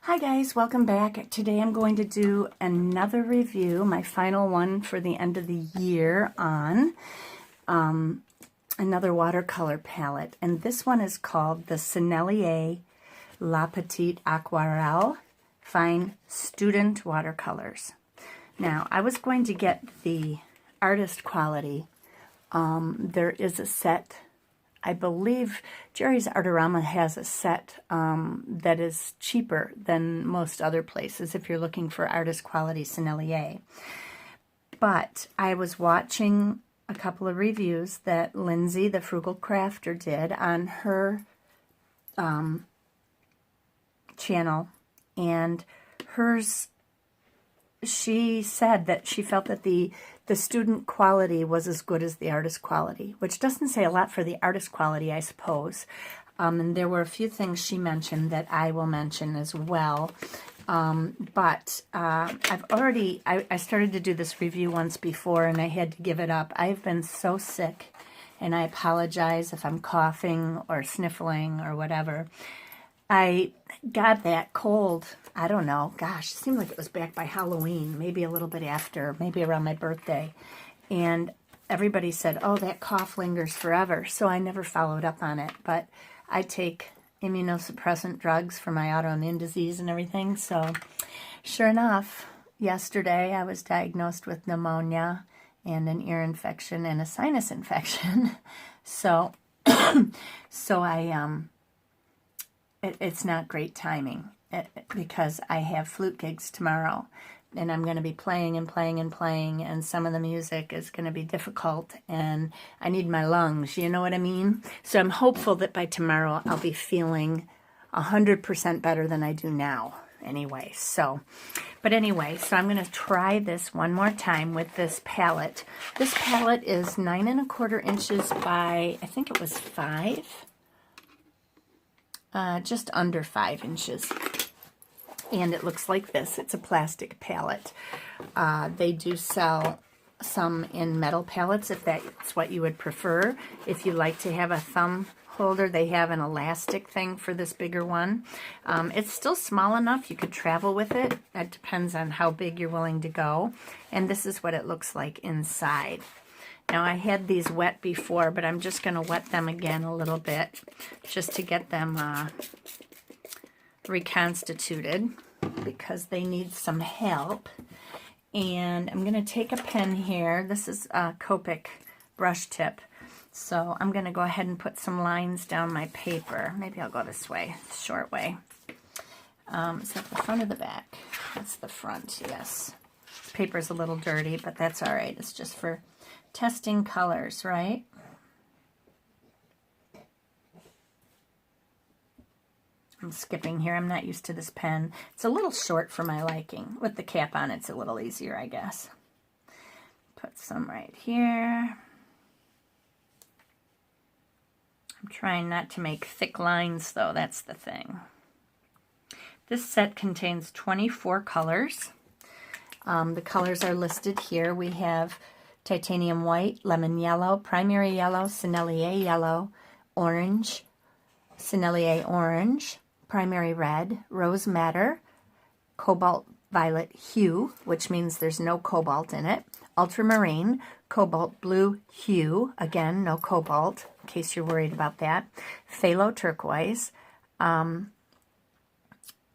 Hi guys, welcome back. Today I'm going to do another review, my final one for the end of the year on another watercolor palette. And this one is called the Sennelier Petit Aquarelle Fine Student Watercolors. Now, I was going to get the artist quality. There is a set, I believe Jerry's Artorama has a set that is cheaper than most other places if you're looking for artist quality Sennelier. But I was watching a couple of reviews that Lindsay, the Frugal Crafter, did on her channel, and hers, she said that she felt that the student quality was as good as the artist quality, which doesn't say a lot for the artist quality, I suppose. And there were a few things she mentioned that I will mention as well. But I've already, I started to do this review once before and I had to give it up. I've been so sick, and I apologize if I'm coughing or sniffling or whatever. I got that cold, I don't know, gosh, it seemed like it was back by Halloween, maybe a little bit after, maybe around my birthday. And everybody said, oh, that cough lingers forever, so I never followed up on it. But I take immunosuppressant drugs for my autoimmune disease and everything, so sure enough, yesterday I was diagnosed with pneumonia and an ear infection and a sinus infection. So, it's not great timing because I have flute gigs tomorrow, and I'm going to be playing and playing and playing, and some of the music is going to be difficult, and I need my lungs, you know what I mean? So I'm hopeful that by tomorrow I'll be feeling 100% better than I do now anyway. So, but anyway, so I'm going to try this one more time with this palette. This palette is 9 1/4 inches by, I think it was 5. Just under 5 inches. And it looks like this. It's a plastic palette. They do sell some in metal palettes if that's what you would prefer. If you like to have a thumb holder, they have an elastic thing for this bigger one. It's still small enough you could travel with it. That depends on how big you're willing to go. And this is what it looks like inside. Now, I had these wet before, but I'm just going to wet them again a little bit just to get them reconstituted because they need some help. And I'm going to take a pen here. This is a Copic brush tip. So I'm going to go ahead and put some lines down my paper. Maybe I'll go this way, short way. Is that the front or the back? That's the front, yes. Paper's a little dirty, but that's all right. It's just for testing colors, right? I'm skipping here. I'm not used to this pen. It's a little short for my liking. With the cap on, it's a little easier, I guess. Put some right here. I'm trying not to make thick lines, though. That's the thing. This set contains 24 colors. The colors are listed here. We have titanium white, lemon yellow, primary yellow, Sennelier yellow, orange, Sennelier orange, primary red, rose madder, cobalt violet hue, which means there's no cobalt in it, ultramarine, cobalt blue hue, again, no cobalt, in case you're worried about that, phthalo turquoise,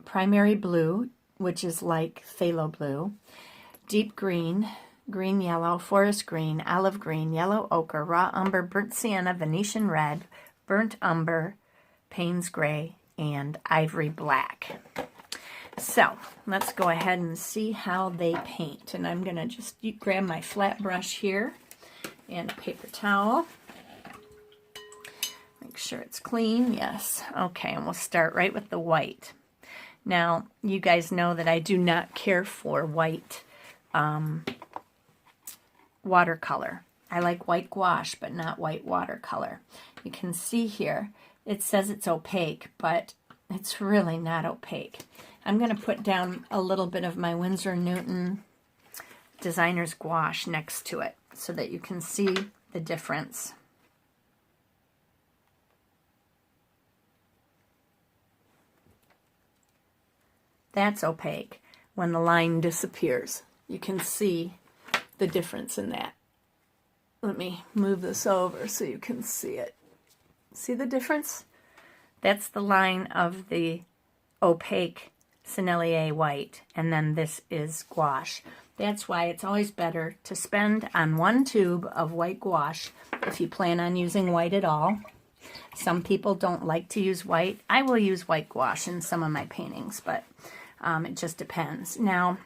primary blue, which is like phthalo blue, deep green, green yellow, forest green, olive green, yellow ochre, raw umber, burnt sienna, Venetian red, burnt umber, Payne's gray, and ivory black. So let's go ahead and see how they paint. And I'm going to just grab my flat brush here and a paper towel. Make sure it's clean. Yes. Okay, and we'll start right with the white. Now, you guys know that I do not care for white watercolor. I like white gouache, but not white watercolor. You can see here, it says it's opaque, but it's really not opaque. I'm going to put down a little bit of my Winsor Newton Designer's Gouache next to it so that you can see the difference. That's opaque. When the line disappears, you can see the difference in that. Let me move this over so you can see it. See the difference? That's the line of the opaque Sennelier white, and then this is gouache. That's why it's always better to spend on one tube of white gouache if you plan on using white at all. Some people don't like to use white. I will use white gouache in some of my paintings, but it just depends. Now,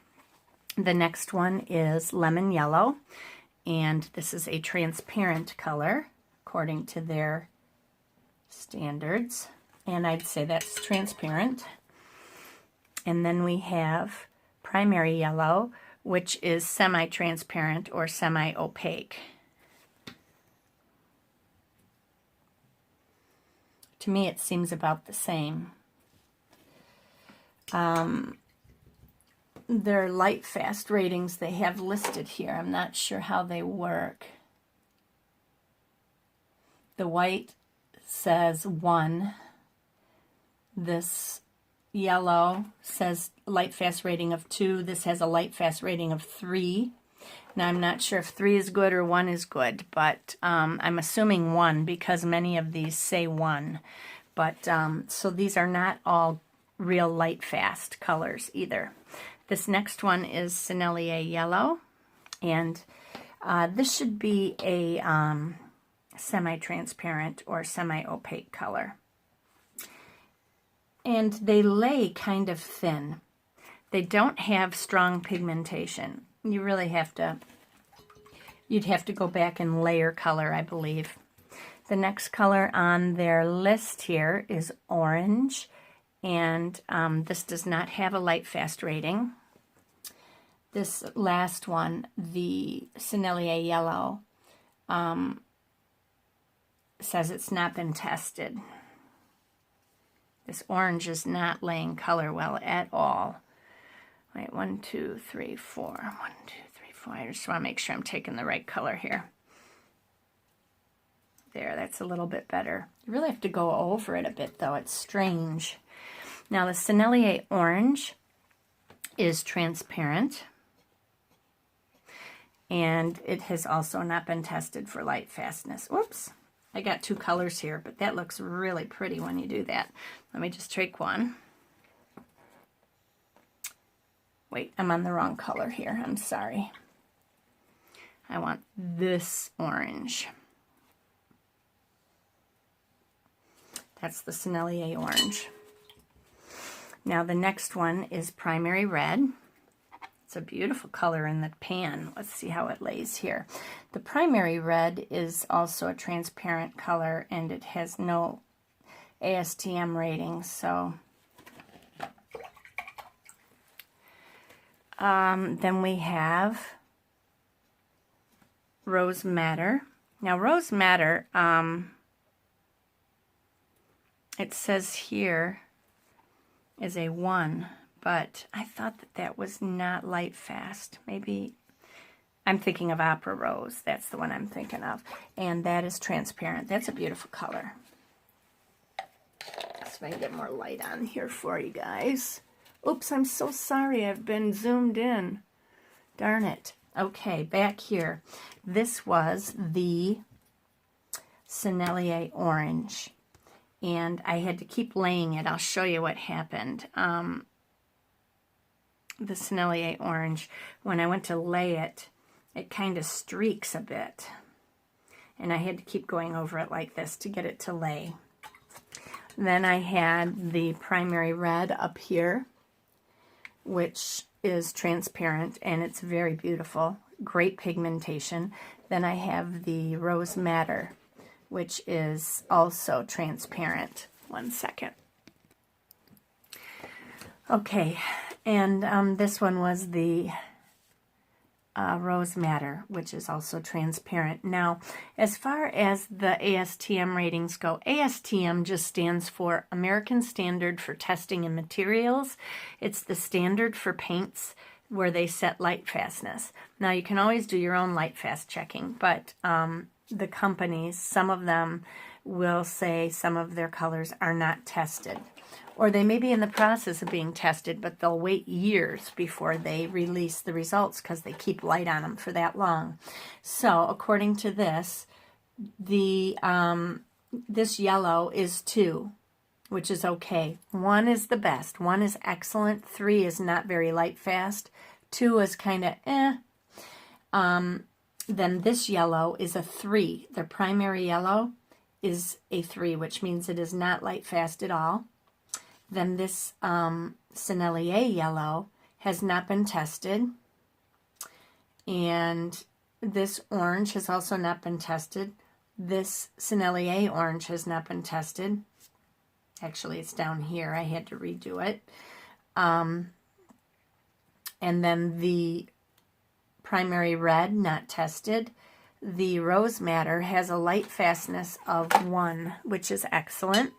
the next one is lemon yellow, and this is a transparent color according to their standards, and I'd say that's transparent. And then we have primary yellow, which is semi-transparent or semi-opaque. To me, it seems about the same. Their light fast ratings they have listed here. I'm not sure how they work. The white says 1. This yellow says light fast rating of 2. This has a light fast rating of 3. Now I'm not sure if 3 is good or 1 is good, but I'm assuming 1 because many of these say 1. But so these are not all real light fast colors either. This next one is Sennelier yellow, and this should be a semi-transparent or semi-opaque color. And they lay kind of thin. They don't have strong pigmentation. You really have to, you'd have to go back and layer color, I believe. The next color on their list here is orange, and this does not have a light fast rating. This last one, the Sennelier yellow, says it's not been tested. This orange is not laying color well at all. Wait, 1, 2, 3, 4. 1, 2, 3, 4. I just want to make sure I'm taking the right color here. There, that's a little bit better. You really have to go over it a bit, though. It's strange. Now, the Sennelier orange is transparent, and it has also not been tested for light fastness. Whoops. I got 2 colors here, but that looks really pretty when you do that. Let me just take one. Wait, I'm on the wrong color here. I'm sorry. I want this orange. That's the Sennelier orange. Now the next one is primary red. It's a beautiful color in the pan. Let's see how it lays here. The primary red is also a transparent color, and it has no ASTM ratings. So then we have Rose Madder. Now Rose Madder, it says here is a 1, but I thought that that was not light fast. Maybe I'm thinking of Opera Rose. That's the one I'm thinking of. And that is transparent. That's a beautiful color. Let's see if I can get more light on here for you guys. Oops, I'm so sorry. I've been zoomed in. Darn it. Okay, back here. This was the Sennelier orange, and I had to keep laying it. I'll show you what happened. The Sennelier orange, when I went to lay it, it kind of streaks a bit, and I had to keep going over it like this to get it to lay. Then I had the primary red up here, which is transparent, and it's very beautiful. Great pigmentation. Then I have the Rose Madder, which is also transparent. One second. Okay, and this one was the Rose Madder, which is also transparent. Now, as far as the ASTM ratings go, ASTM just stands for American Standard for Testing in Materials. It's the standard for paints where they set light fastness. Now, you can always do your own light fast checking, but the companies, some of them will say some of their colors are not tested, or they may be in the process of being tested, but they'll wait years before they release the results because they keep light on them for that long. So according to this, this yellow is 2, which is okay. 1 is the best. 1 is excellent. 3 is not very light fast. 2 is kind of eh. Then this yellow is a 3. The primary yellow is a 3, which means it is not light fast at all. Then this Sennelier yellow has not been tested. And this orange has also not been tested. This Sennelier orange has not been tested. Actually, it's down here. I had to redo it. And then the primary red, not tested. The rose madder has a light fastness of 1, which is excellent.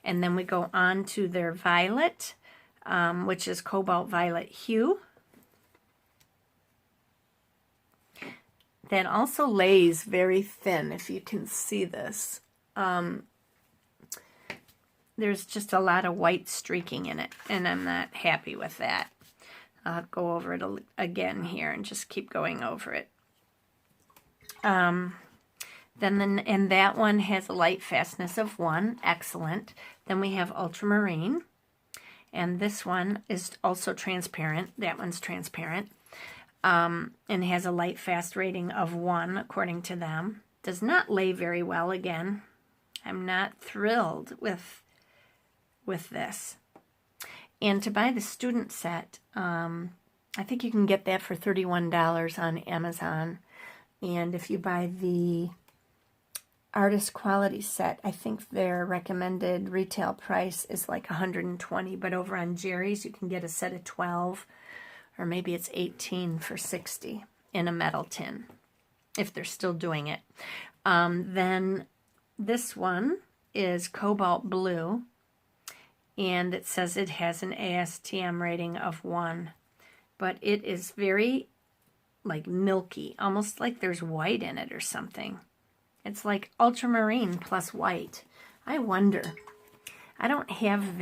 And then we go on to their violet, which is cobalt violet hue. That also lays very thin, if you can see this. There's just a lot of white streaking in it, and I'm not happy with that. I'll go over it again here and just keep going over it. And that one has a light fastness of 1, excellent. Then we have ultramarine, and this one is also transparent. That one's transparent, and has a light fast rating of 1 according to them. Does not lay very well again. I'm not thrilled with this. And to buy the student set, I think you can get that for $31 on Amazon. And if you buy the artist quality set, I think their recommended retail price is like $120. But over on Jerry's, you can get a set of 12, or maybe it's 18 for $60 in a metal tin, if they're still doing it. Then this one is cobalt blue. And it says it has an ASTM rating of 1. But it is very, like, milky. Almost like there's white in it or something. It's like ultramarine plus white. I wonder. I don't have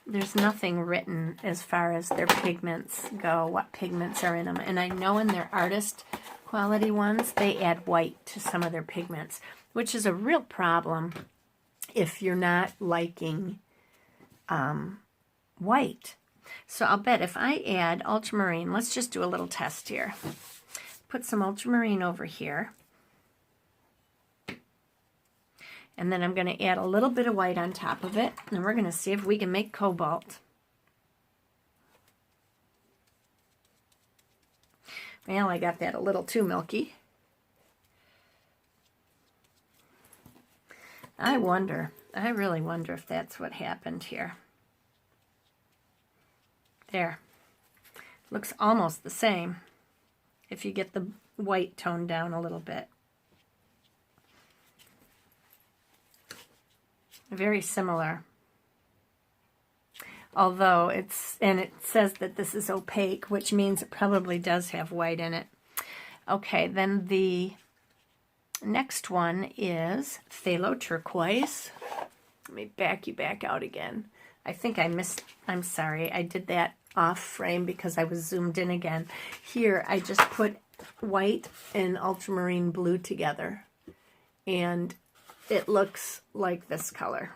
there's nothing written as far as their pigments go, what pigments are in them. And I know in their artist quality ones, they add white to some of their pigments, which is a real problem if you're not liking white. So I'll bet if I add ultramarine, let's just do a little test here. Put some ultramarine over here. And then I'm going to add a little bit of white on top of it. And we're going to see if we can make cobalt. Well, I got that a little too milky. I really wonder if that's what happened here. There. Looks almost the same if you get the white toned down a little bit. Very similar. Although it says that this is opaque, which means it probably does have white in it. Okay, then the next one is phthalo turquoise. Let me back you back out again. I think I'm sorry, I did that off frame because I was zoomed in again. Here, I just put white and ultramarine blue together. And it looks like this color.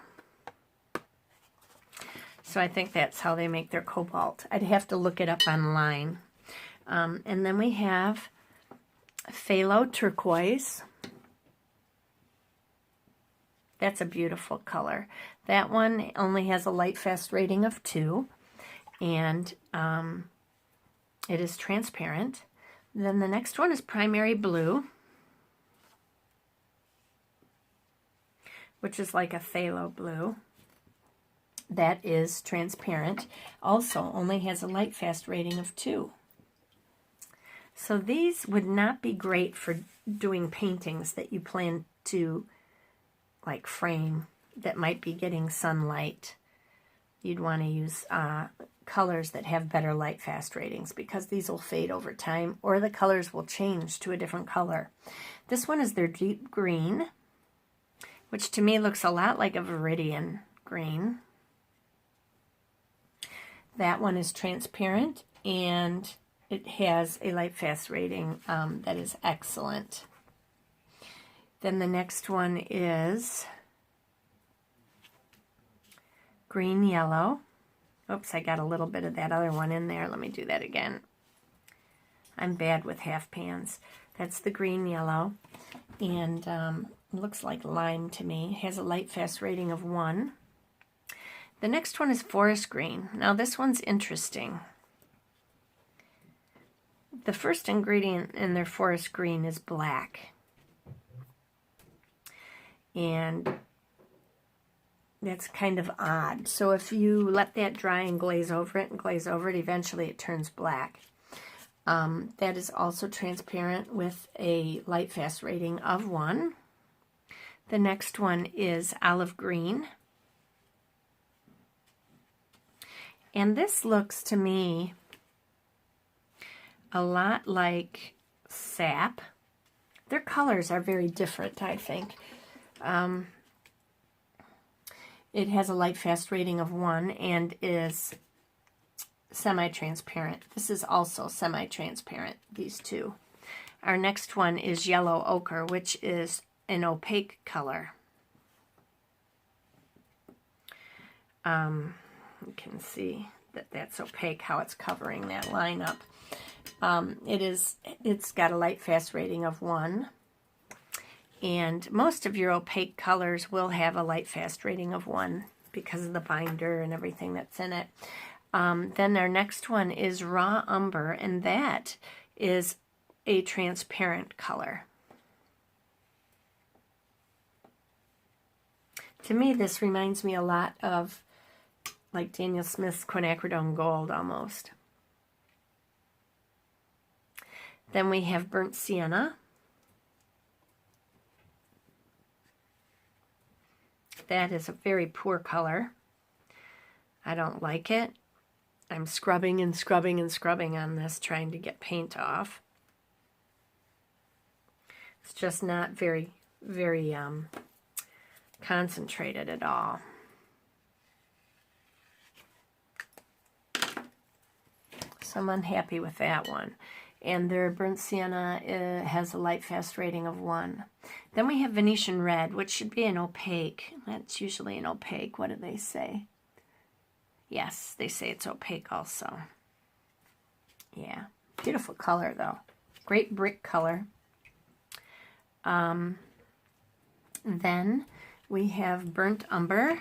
So I think that's how they make their cobalt. I'd have to look it up online. And then we have phthalo turquoise. That's a beautiful color. That one only has a light fast rating of 2. And it is transparent. Then the next one is primary blue, which is like a phthalo blue. That is transparent. Also only has a light fast rating of 2. So these would not be great for doing paintings that you plan to like frame that might be getting sunlight. You'd want to use colors that have better light fast ratings because these will fade over time or the colors will change to a different color. This one is their deep green. which to me looks a lot like a Viridian green. That one is transparent, and it has a light fast rating that is excellent. Then the next one is green yellow. Oops, I got a little bit of that other one in there. Let me do that again. I'm bad with half pans. That's the green yellow, and it looks like lime to me. It has a light fast rating of 1. The next one is forest green. Now this one's interesting. The first ingredient in their forest green is black. And that's kind of odd. So if you let that dry and glaze over it, eventually it turns black. That is also transparent with a light fast rating of 1. The next one is olive green. And this looks to me a lot like sap. Their colors are very different, I think. It has a light fast rating of 1 and is semi-transparent. This is also semi-transparent, these two. Our next one is yellow ochre, which is an opaque color. You can see that that's opaque, how it's covering that line up. It's got a light fast rating of 1. And most of your opaque colors will have a light fast rating of 1 because of the binder and everything that's in it. Then our next one is raw umber, and that is a transparent color. To me, this reminds me a lot of like Daniel Smith's quinacridone gold almost. Then we have burnt sienna. That is a very poor color. I don't like it. I'm scrubbing and scrubbing and scrubbing on this, trying to get paint off. It's just not very, very concentrated at all. So I'm unhappy with that one. And their burnt sienna has a light fast rating of 1. Then we have Venetian red, which should be an opaque. That's usually an opaque. What do they say? Yes, they say it's opaque also. Yeah, beautiful color though. Great brick color. Then we have burnt umber.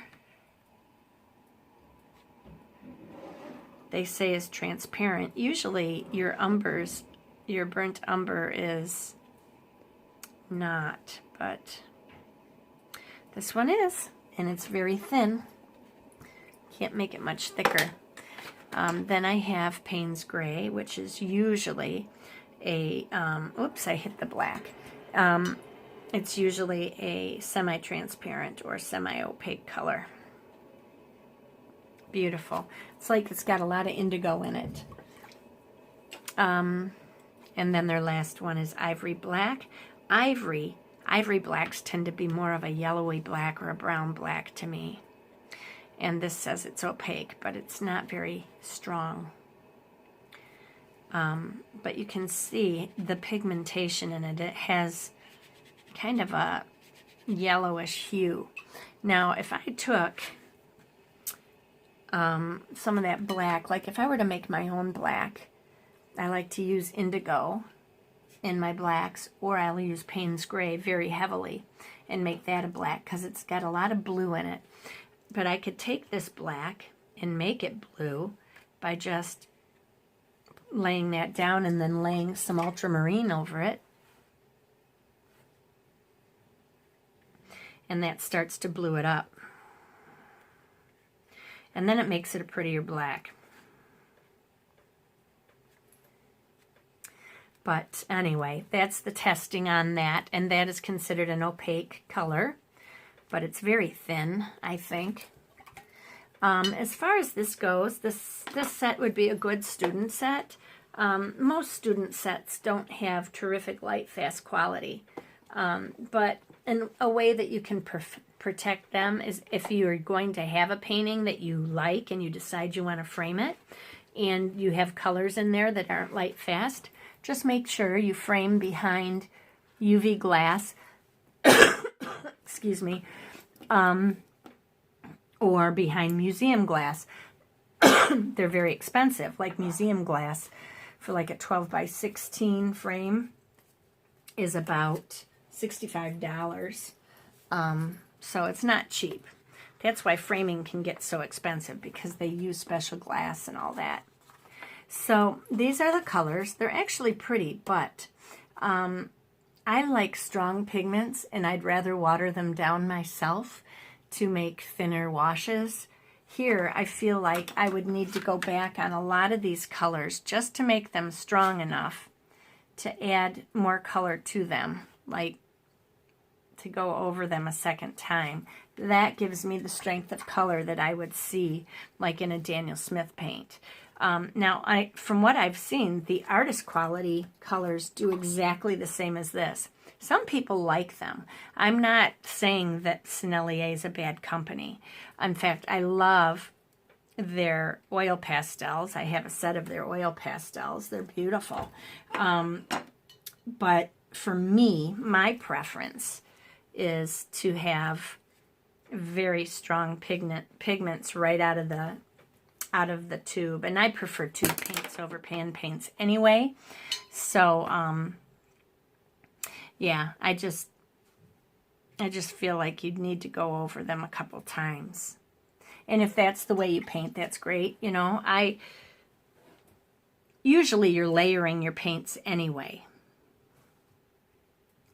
They say is transparent. Usually your burnt umber is not, but this one is, and it's very thin. Can't make it much thicker. Then I have Payne's Gray, which is usually a, oops, I hit the black. It's usually a semi-transparent or semi-opaque color. Beautiful. It's like it's got a lot of indigo in it. And then their last one is ivory black. Ivory blacks tend to be more of a yellowy black or a brown black to me. And this says it's opaque, but it's not very strong. But you can see the pigmentation in it. It has kind of a yellowish hue. Now, if I took some of that black, like if I were to make my own black, I like to use indigo in my blacks, or I'll use Payne's Gray very heavily and make that a black because it's got a lot of blue in it. But I could take this black and make it blue by just laying that down and then laying some ultramarine over it. And that starts to blue it up. And then it makes it a prettier black. But anyway, that's the testing on that, and that is considered an opaque color, but it's very thin, I think. As far as this goes, this set would be a good student set. Most student sets don't have terrific light fast quality, but And a way that you can protect them is if you're going to have a painting that you like and you decide you want to frame it, and you have colors in there that aren't light fast, just make sure you frame behind UV glass, excuse me, or behind museum glass. They're very expensive, like museum glass for like a 12 by 16 frame is about $65. So it's not cheap. That's why framing can get so expensive, because they use special glass and all that. So these are the colors. They're actually pretty, but I like strong pigments, and I'd rather water them down myself to make thinner washes. Here, I feel like I would need to go back on a lot of these colors just to make them strong enough to add more color to them, like to go over them a second time. That gives me the strength of color that I would see like in a Daniel Smith paint. Now, from what I've seen, the artist quality colors do exactly the same as this. Some people like them. I'm not saying that Sennelier is a bad company. In fact, I love their oil pastels. I have a set of their oil pastels. They're beautiful. But for me, my preference is to have very strong pigments right out of the tube, and I prefer tube paints over pan paints anyway. So yeah, I just feel like you'd need to go over them a couple times. And if that's the way you paint, that's great. You know, usually you're layering your paints anyway.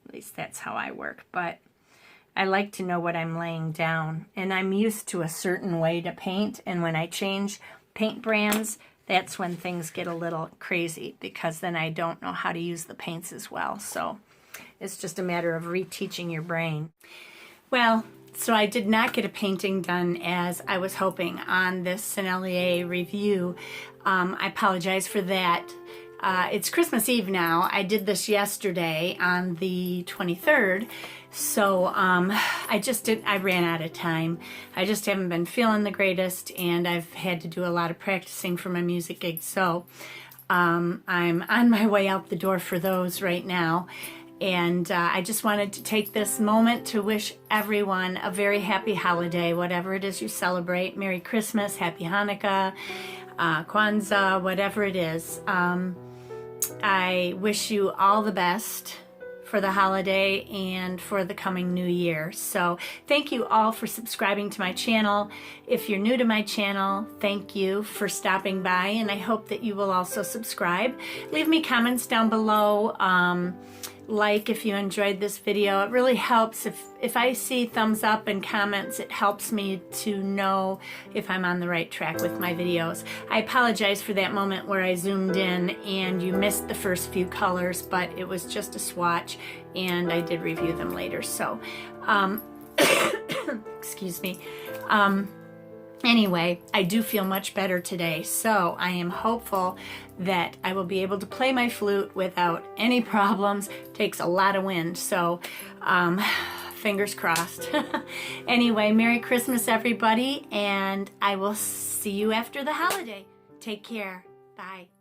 At least that's how I work, but I like to know what I'm laying down, and I'm used to a certain way to paint, and when I change paint brands, that's when things get a little crazy, because then I don't know how to use the paints as well. So it's just a matter of reteaching your brain. Well, so I did not get a painting done as I was hoping on this Sennelier review. I apologize for that. It's Christmas Eve now. I did this yesterday on the 23rd. So I ran out of time. I just haven't been feeling the greatest, and I've had to do a lot of practicing for my music gig. So I'm on my way out the door for those right now. And I just wanted to take this moment to wish everyone a very happy holiday, whatever it is you celebrate. Merry Christmas, Happy Hanukkah, Kwanzaa, whatever it is. I wish you all the best for the holiday and for the coming new year. So thank you all for subscribing to my channel. If you're new to my channel, thank you for stopping by, and I hope that you will also subscribe. Leave me comments down below. Like if you enjoyed this video. It really helps if I see thumbs up and comments. It helps me to know if I'm on the right track with my videos. I apologize for that moment where I zoomed in and you missed the first few colors, but it was just a swatch, and I did review them later. So excuse me. Anyway, I do feel much better today, so I am hopeful that I will be able to play my flute without any problems. Takes a lot of wind, so fingers crossed. Anyway, Merry Christmas, everybody, and I will see you after the holiday. Take care. Bye.